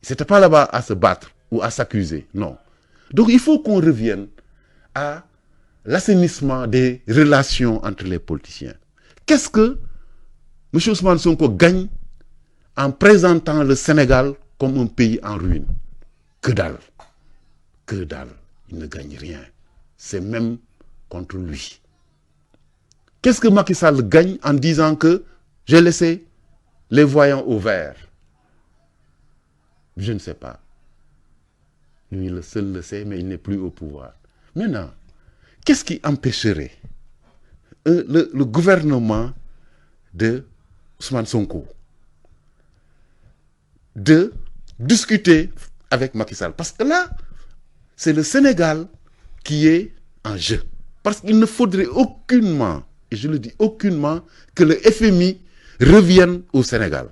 Ils n'étaient pas là-bas à se battre ou à s'accuser. Non. Donc il faut qu'on revienne à l'assainissement des relations entre les politiciens. Qu'est-ce que M. Ousmane Sonko gagne en présentant le Sénégal comme un pays en ruine? Que dalle. Que dalle. Il ne gagne rien. C'est même contre lui. Qu'est-ce que Macky Sall gagne en disant que j'ai laissé les voyants au vert? Je ne sais pas. Lui, le seul le sait, mais il n'est plus au pouvoir. Maintenant, qu'est-ce qui empêcherait le gouvernement de Ousmane Sonko de discuter avec Macky Sall? Parce que là, c'est le Sénégal qui est en jeu. Parce qu'il ne faudrait aucunement, et je le dis aucunement, que le FMI revienne au Sénégal.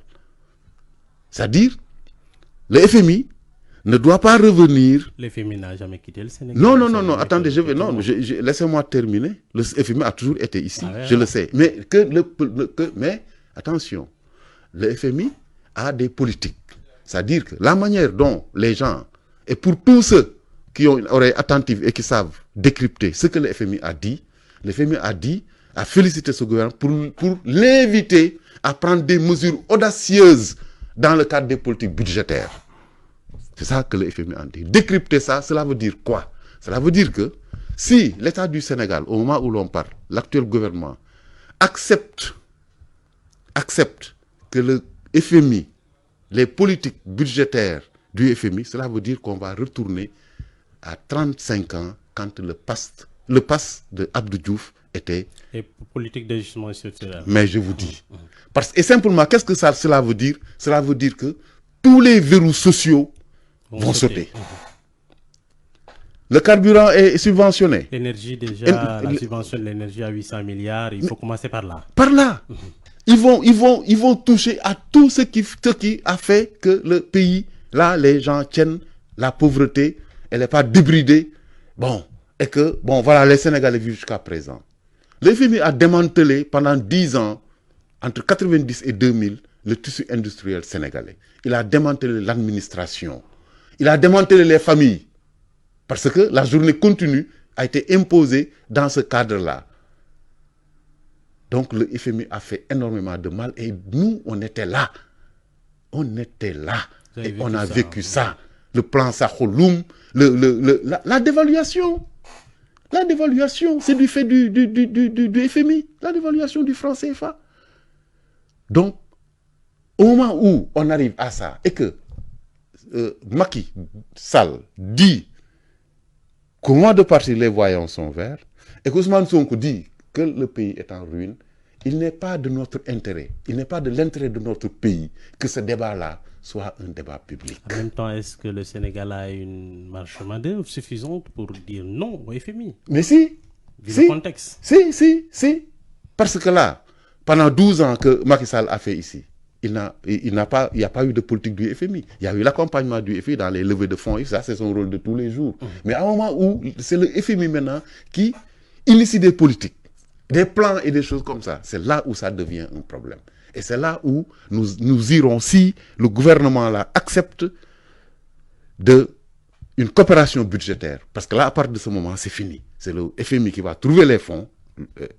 C'est-à-dire, le FMI ne doit pas revenir. Le FMI n'a jamais quitté le Sénégal. Non, attendez, laissez-moi terminer. Le FMI a toujours été ici, je le sais. Mais, mais attention, le FMI a des politiques. C'est-à-dire que la manière dont les gens, et pour tous ceux qui ont une oreille attentive et qui savent décrypter ce que le FMI a dit, a félicité ce gouvernement pour l'inviter à prendre des mesures audacieuses dans le cadre des politiques budgétaires. C'est ça que le FMI a dit. Décrypter ça, cela veut dire quoi? Cela veut dire que si l'État du Sénégal, au moment où l'on parle, l'actuel gouvernement, accepte que le FMI, les politiques budgétaires du FMI, cela veut dire qu'on va retourner à 35 ans quand le pass de Abdou Diouf était... Et politique d'ajustement structurel. Mais je vous dis. Et simplement, qu'est-ce que cela veut dire? Cela veut dire que tous les verrous sociaux vont sauter. Le carburant est subventionné. L'énergie, déjà, la subvention de l'énergie à 800 milliards, il faut commencer par là. Par là. Ils vont toucher à tout ce qui a fait que le pays, là, les gens tiennent la pauvreté, elle n'est pas débridée. Bon, et que, bon, voilà, les Sénégalais vivent jusqu'à présent. Le FMI a démantelé pendant 10 ans, entre 90 et 2000, le tissu industriel sénégalais. Il a démantelé l'administration. Il a démantelé les familles. Parce que la journée continue a été imposée dans ce cadre-là. Donc le FMI a fait énormément de mal et nous, on était là. On était là. Et on a vécu ça. Le plan Sakholoum, la dévaluation. La dévaluation, c'est du fait du FMI. La dévaluation du franc CFA. Donc, au moment où on arrive à ça et que Macky Sall dit qu'au mois de partir, les voyants sont verts et qu'Ousmane Sonko dit que le pays est en ruine, il n'est pas de notre intérêt, il n'est pas de l'intérêt de notre pays que ce débat-là soit un débat public. En même temps, est-ce que le Sénégal a une marge de manœuvre suffisante pour dire non au FMI? Mais si. Vu le contexte. Si. Parce que là, pendant 12 ans que Macky Sall a fait ici, il n'y a pas eu de politique du FMI. Il y a eu l'accompagnement du FMI dans les levées de fonds, et ça c'est son rôle de tous les jours. Mais à un moment où c'est le FMI maintenant qui initie des politiques, des plans et des choses comme ça, c'est là où ça devient un problème. Et c'est là où nous irons, si le gouvernement là accepte une coopération budgétaire. Parce que là, à partir de ce moment, c'est fini. C'est le FMI qui va trouver les fonds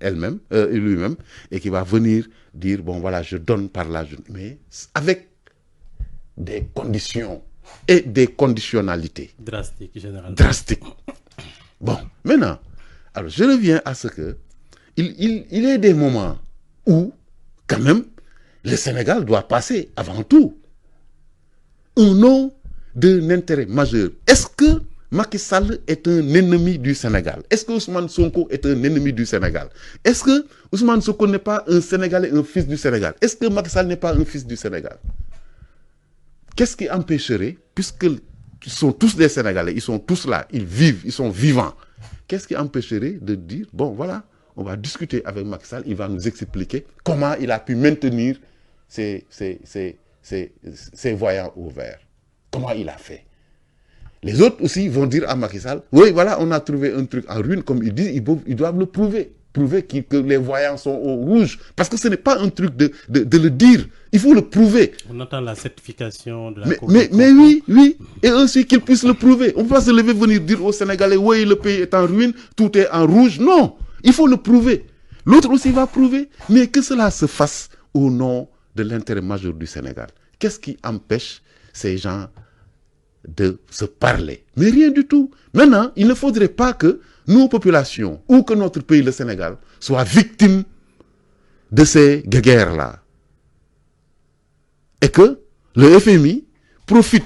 lui-même, et qui va venir dire, bon voilà, je donne par là, mais avec des conditions et des conditionnalités. Drastiques, généralement. Drastiques. Bon, maintenant, alors je reviens à ce que, il y a des moments où, quand même, le Sénégal doit passer avant tout au nom d'un intérêt majeur. Est-ce que Macky Sall est un ennemi du Sénégal? Est-ce que Ousmane Sonko est un ennemi du Sénégal? Est-ce que Ousmane Sonko n'est pas un Sénégalais, un fils du Sénégal? Est-ce que Macky Sall n'est pas un fils du Sénégal? Qu'est-ce qui empêcherait, puisqu'ils sont tous des Sénégalais, ils sont tous là, ils vivent, ils sont vivants. Qu'est-ce qui empêcherait de dire, bon voilà, on va discuter avec Macky Sall, il va nous expliquer comment il a pu maintenir ces voyants au vert. Comment il a fait? Les autres aussi vont dire à Macky Sall, oui, voilà, on a trouvé un truc en ruine, comme ils disent, ils doivent le prouver. Prouver que les voyants sont au rouge. Parce que ce n'est pas un truc de le dire. Il faut le prouver. On attend la certification de la mais oui. Et aussi qu'ils puissent le prouver. On ne peut pas se lever venir dire aux Sénégalais, oui, le pays est en ruine, tout est en rouge. Non, il faut le prouver. L'autre aussi va prouver. Mais que cela se fasse au nom de l'intérêt majeur du Sénégal. Qu'est-ce qui empêche ces gens de se parler? Mais rien du tout. Maintenant, il ne faudrait pas que nos populations, ou que notre pays, le Sénégal, soient victimes de ces guerres-là. Et que le FMI profite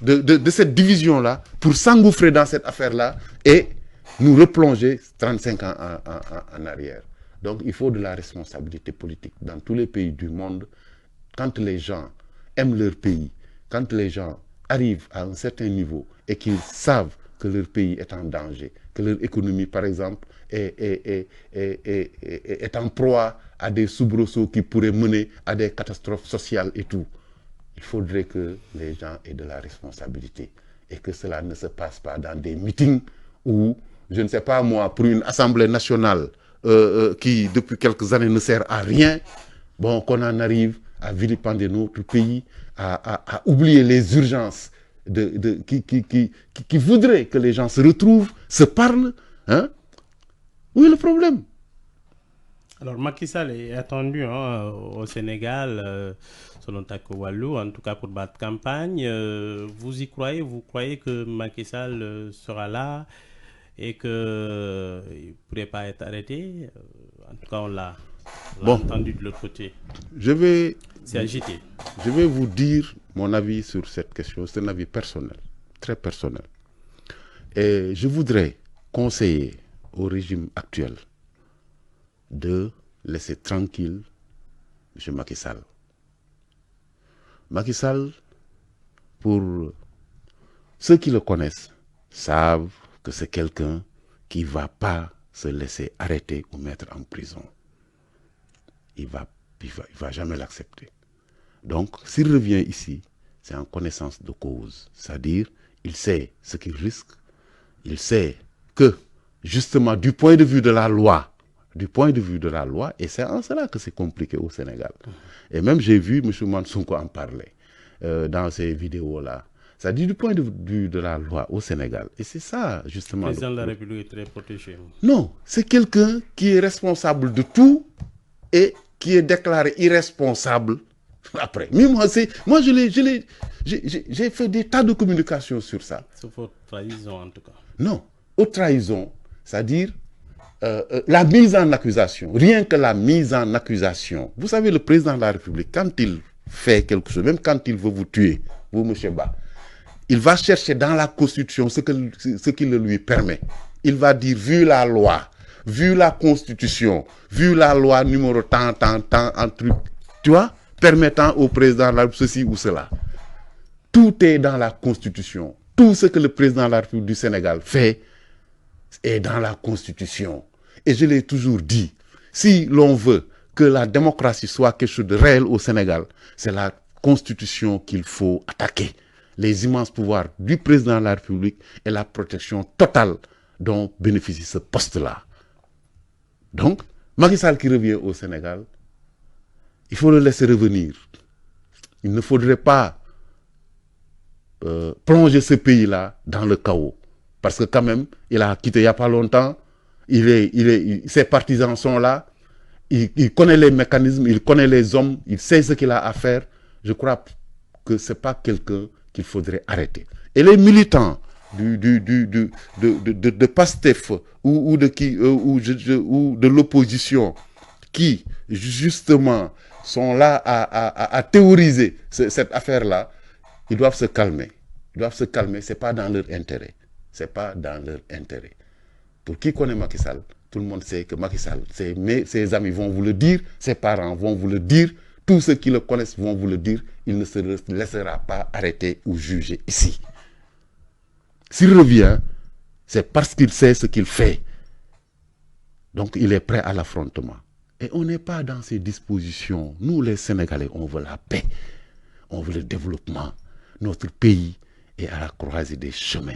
de cette division-là pour s'engouffrer dans cette affaire-là et nous replonger 35 ans en arrière. Donc, il faut de la responsabilité politique dans tous les pays du monde. Quand les gens aiment leur pays, quand les gens arrivent à un certain niveau et qu'ils savent que leur pays est en danger, que leur économie, par exemple, est en proie à des soubresauts qui pourraient mener à des catastrophes sociales et tout. Il faudrait que les gens aient de la responsabilité. et que cela ne se passe pas dans des meetings où, je ne sais pas moi, pour une Assemblée nationale qui, depuis quelques années, ne sert à rien, bon, qu'on en arrive à vilipender notre pays, à oublier les urgences qui voudraient que les gens se retrouvent, se parlent. Hein? Où est le problème? Alors, Macky Sall est attendu au Sénégal, selon Tako Wallou, en tout cas pour battre campagne. Vous y croyez? Vous croyez que Macky Sall sera là et qu'il ne pourrait pas être arrêté? En tout cas, on l'a entendu de l'autre côté. C'est agité. Je vais vous dire mon avis sur cette question. C'est un avis personnel, très personnel. Et je voudrais conseiller au régime actuel de laisser tranquille M. Macky Sall. Macky Sall, pour ceux qui le connaissent, savent que c'est quelqu'un qui ne va pas se laisser arrêter ou mettre en prison. Il va jamais l'accepter. Donc, s'il revient ici, c'est en connaissance de cause. C'est-à-dire, il sait ce qu'il risque. Il sait que, justement, du point de vue de la loi, et c'est en cela que c'est compliqué au Sénégal. Et même j'ai vu M. Mansonko en parler dans ces vidéos-là. C'est-à-dire du point de vue de la loi au Sénégal. Et c'est ça, justement. Le président de la République est très protégé. Non, c'est quelqu'un qui est responsable de tout et qui est déclaré irresponsable après. Mais moi, j'ai fait des tas de communications sur ça. Sauf haute trahison, en tout cas. Non, haute trahison, c'est-à-dire la mise en accusation, rien que la mise en accusation. Vous savez, le président de la République, quand il fait quelque chose, même quand il veut vous tuer, vous, M. Ba, il va chercher dans la Constitution ce qui le lui permet. Il va dire, vu la loi, vu la Constitution, vu la loi numéro tant, en truc, tu vois, permettant au président de la République ceci ou cela. Tout est dans la Constitution. Tout ce que le président de la République du Sénégal fait est dans la Constitution. Et je l'ai toujours dit, si l'on veut que la démocratie soit quelque chose de réel au Sénégal, c'est la Constitution qu'il faut attaquer. Les immenses pouvoirs du président de la République et la protection totale dont bénéficie ce poste-là. Donc, Macky Sall qui revient au Sénégal, il faut le laisser revenir. Il ne faudrait pas plonger ce pays-là dans le chaos. Parce que quand même, il a quitté il n'y a pas longtemps, ses partisans sont là, il connaît les mécanismes, il connaît les hommes, il sait ce qu'il a à faire. Je crois que ce n'est pas quelqu'un qu'il faudrait arrêter. Et les militants de PASTEF ou de l'opposition qui, justement, sont là à théoriser cette affaire-là, ils doivent se calmer. Ils doivent se calmer, ce n'est pas dans leur intérêt. C'est pas dans leur intérêt. Pour qui connaît Macky Sall, tout le monde sait que Macky Sall, ses amis vont vous le dire, ses parents vont vous le dire, tous ceux qui le connaissent vont vous le dire, il ne se laissera pas arrêter ou juger ici. S'il revient, c'est parce qu'il sait ce qu'il fait. Donc il est prêt à l'affrontement. Et on n'est pas dans ces dispositions. Nous, les Sénégalais, on veut la paix, on veut le développement. Notre pays est à la croisée des chemins.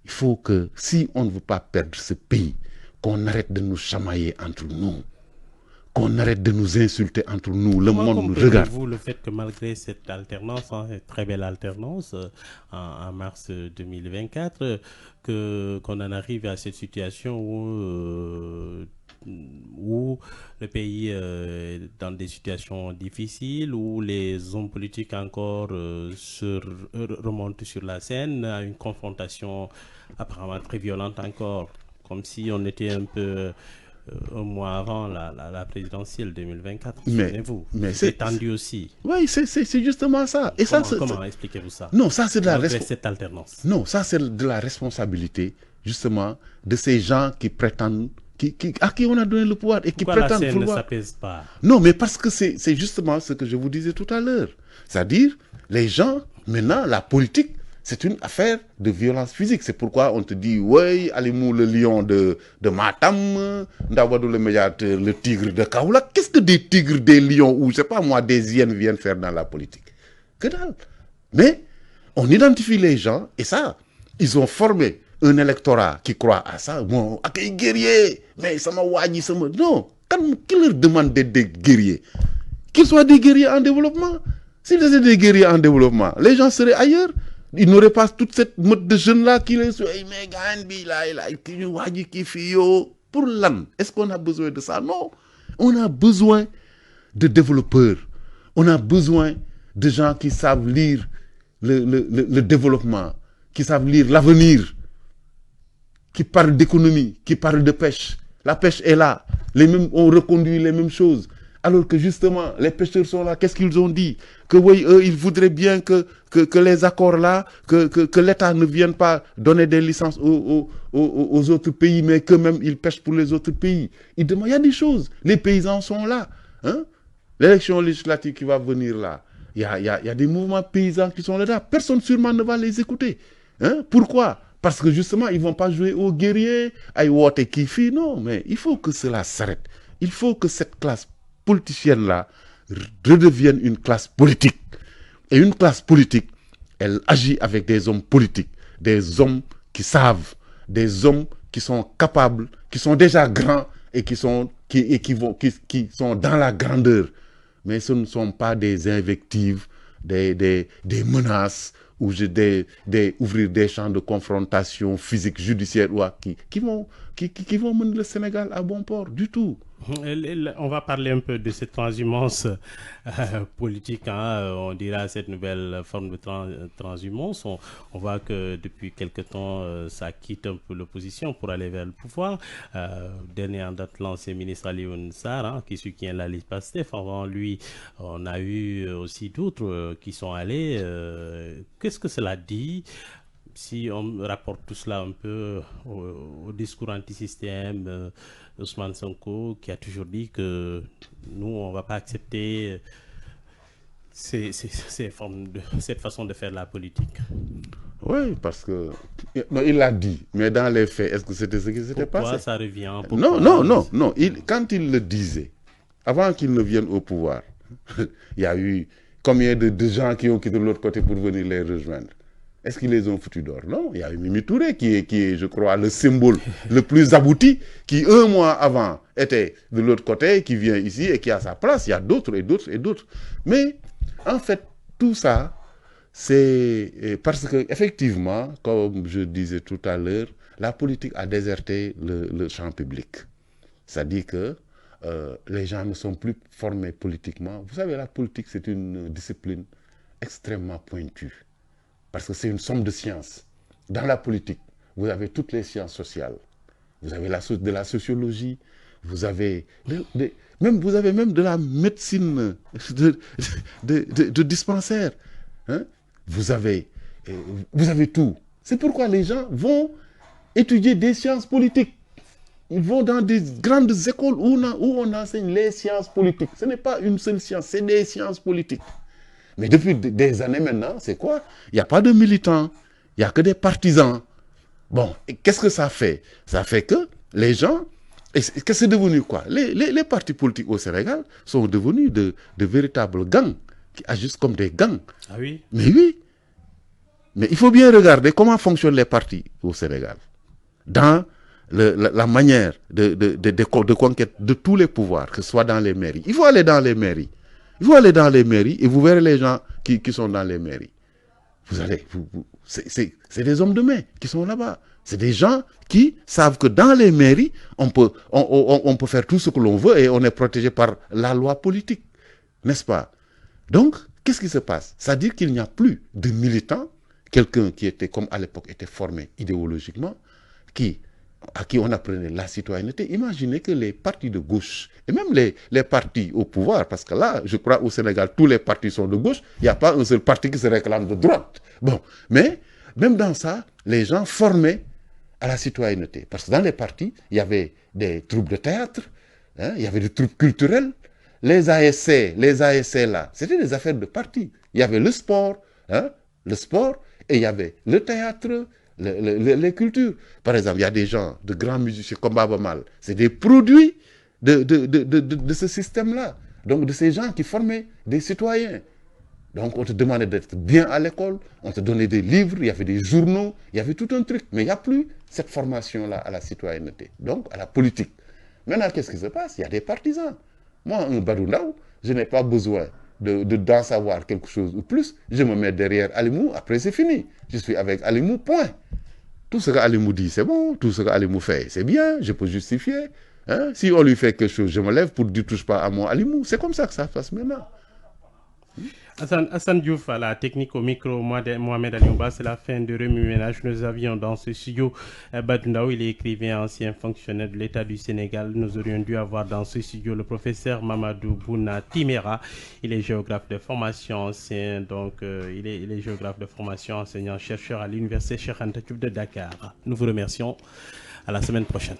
Il faut que, si on ne veut pas perdre ce pays, qu'on arrête de nous chamailler entre nous, qu'on arrête de nous insulter entre nous. Le monde nous regarde. Vous le fait que malgré cette alternance, cette très belle alternance en mars 2024, qu'on en arrive à cette situation où le pays est dans des situations difficiles, où les hommes politiques encore se remontent sur la scène à une confrontation apparemment très violente encore, comme si on était un peu un mois avant la présidentielle 2024. Souvenez-vous, c'est tendu aussi. Oui, c'est justement ça. Et comment expliquez-vous ça? Non, ça c'est de cette alternance. Non, ça c'est de la responsabilité justement de ces gens qui prétendent, à qui on a donné le pouvoir et qui prétendent la scène ne s'apaise pas. Non, mais parce que c'est justement ce que je vous disais tout à l'heure. C'est-à-dire, les gens, maintenant, la politique, c'est une affaire de violence physique. C'est pourquoi on te dit, oui, Alimou le lion de Matam, Ndawadou le médiateur, le tigre de Kaoula. Qu'est-ce que des tigres, des lions ou, je sais pas moi, des hyènes viennent faire dans la politique? Que dalle. Mais On identifie les gens, et ça, ils ont formé un électorat qui croit à ça. Bon, à quel guerrier, mais ça m'a wadi, ça m'a... Non, qui leur demande d'être des guerriers? Qu'ils soient des guerriers en développement. S'ils étaient des guerriers en développement, les gens seraient ailleurs. Ils n'auraient pas toute cette mode de jeunes-là qui les sont... Mais pour l'âne, est-ce qu'on a besoin de ça? Non. On a besoin de développeurs. On a besoin de gens qui savent lire le développement, qui savent lire l'avenir, qui parlent d'économie, qui parlent de pêche. La pêche est là. On reconduit les mêmes choses. Alors que justement, les pêcheurs sont là. Qu'est-ce qu'ils ont dit? Que oui, eux, ils voudraient bien que les accords là, que l'État ne vienne pas donner des licences aux autres pays, mais qu'eux-mêmes, ils pêchent pour les autres pays. Ils demandent, il y a des choses. Les paysans sont là. Hein? L'élection législative qui va venir là, il y a des mouvements paysans qui sont là. Personne sûrement ne va les écouter. Hein? Pourquoi? Parce que justement, ils ne vont pas jouer aux guerriers, à Iwote Kifi. Non, mais il faut que cela s'arrête. Il faut que cette classe politicienne-là redevienne une classe politique. Et une classe politique, elle agit avec des hommes politiques, des hommes qui savent, des hommes qui sont capables, qui sont déjà grands et qui sont dans la grandeur. Mais ce ne sont pas des invectives, des menaces, ou ouvrir des champs de confrontation physique, judiciaire, qui vont mener le Sénégal à bon port, du tout. On va parler un peu de cette transhumance politique, hein, on dira cette nouvelle forme de transhumance. On voit que depuis quelque temps, ça quitte un peu l'opposition pour aller vers le pouvoir. Dernier en date, l'ancien ministre Alioune Sarr, hein, qui soutient la liste PASTEF. Avant lui, on a eu aussi d'autres qui sont allés. Qu'est-ce que cela dit? Si on rapporte tout cela un peu au discours anti-système, Ousmane Sonko, qui a toujours dit que nous, on ne va pas accepter cette façon de faire la politique. Oui, parce que... Non, il l'a dit, mais dans les faits, est-ce que c'était ce qui s'était passé? Pourquoi ça revient? Non. Quand il le disait, avant qu'il ne vienne au pouvoir, il y a eu combien de gens qui ont quitté de l'autre côté pour venir les rejoindre? Est-ce qu'ils les ont foutus d'or? Non, il y a eu Mimi Touré qui est, je crois, le symbole le plus abouti, qui un mois avant était de l'autre côté, qui vient ici et qui a sa place. Il y a d'autres et d'autres et d'autres. Mais en fait, tout ça, c'est parce que effectivement, comme je disais tout à l'heure, la politique a déserté le champ public. C'est-à-dire que les gens ne sont plus formés politiquement. Vous savez, la politique, c'est une discipline extrêmement pointue. Parce que c'est une somme de sciences. Dans la politique, vous avez toutes les sciences sociales. Vous avez de la sociologie, vous avez même de la médecine de dispensaire. Hein? Vous avez tout. C'est pourquoi les gens vont étudier des sciences politiques. Ils vont dans des grandes écoles où on enseigne les sciences politiques. Ce n'est pas une seule science, c'est des sciences politiques. Mais depuis des années maintenant, c'est quoi? Il n'y a pas de militants, il n'y a que des partisans. Bon, qu'est-ce que ça fait? Ça fait que les gens... Qu'est-ce que c'est devenu quoi? Les partis politiques au Sénégal sont devenus de véritables gangs, qui agissent comme des gangs. Ah oui? Mais oui. Mais il faut bien regarder comment fonctionnent les partis au Sénégal. Dans la manière de conquête de tous les pouvoirs, que ce soit dans les mairies. Il faut aller dans les mairies. Il faut aller dans les mairies et vous verrez les gens qui sont dans les mairies. C'est des hommes de main qui sont là-bas. C'est des gens qui savent que dans les mairies, on peut faire tout ce que l'on veut et on est protégé par la loi politique. N'est-ce pas? Donc, qu'est-ce qui se passe? C'est-à-dire qu'il n'y a plus de militants, quelqu'un qui était, comme à l'époque, était formé idéologiquement, à qui on apprenait la citoyenneté. Imaginez que les partis de gauche, et même les partis au pouvoir, parce que là, je crois au Sénégal, tous les partis sont de gauche, il n'y a pas un seul parti qui se réclame de droite. Bon, mais même dans ça, les gens formaient à la citoyenneté. Parce que dans les partis, il y avait des troupes de théâtre, hein, il y avait des troupes culturelles. Les ASC là, c'était des affaires de parti. Il y avait le sport, et il y avait le théâtre, les cultures. Par exemple, il y a des gens, de grands musiciens comme Baba Mal. C'est des produits de ce système-là. Donc, de ces gens qui formaient des citoyens. Donc, on te demandait d'être bien à l'école, on te donnait des livres, il y avait des journaux, il y avait tout un truc. Mais il n'y a plus cette formation-là à la citoyenneté, donc à la politique. Maintenant, qu'est-ce qui se passe? Il y a des partisans. Moi, un Badou Ndaw, je n'ai pas besoin d'en savoir quelque chose ou plus. Je me mets derrière Alimou, après c'est fini. Je suis avec Alimou, point. Tout ce qu'Alimou dit, c'est bon. Tout ce qu'Alimou fait, c'est bien. Je peux justifier. Hein? Si on lui fait quelque chose, je me lève pour dire touche pas à moi Alimou. C'est comme ça que ça se passe maintenant. Hassan Diouf à la technique, au micro, Mohamed Aliouba, c'est la fin de Remue Ménage. Nous avions dans ce studio Badou Ndaw, il est écrivain, ancien fonctionnaire de l'État du Sénégal. Nous aurions dû avoir dans ce studio le professeur Mamadou Bouna Timera. Il est géographe de formation, ancien, donc il est géographe de formation, enseignant-chercheur à l'Université Cheikh Anta Diop de Dakar. Nous vous remercions. À la semaine prochaine.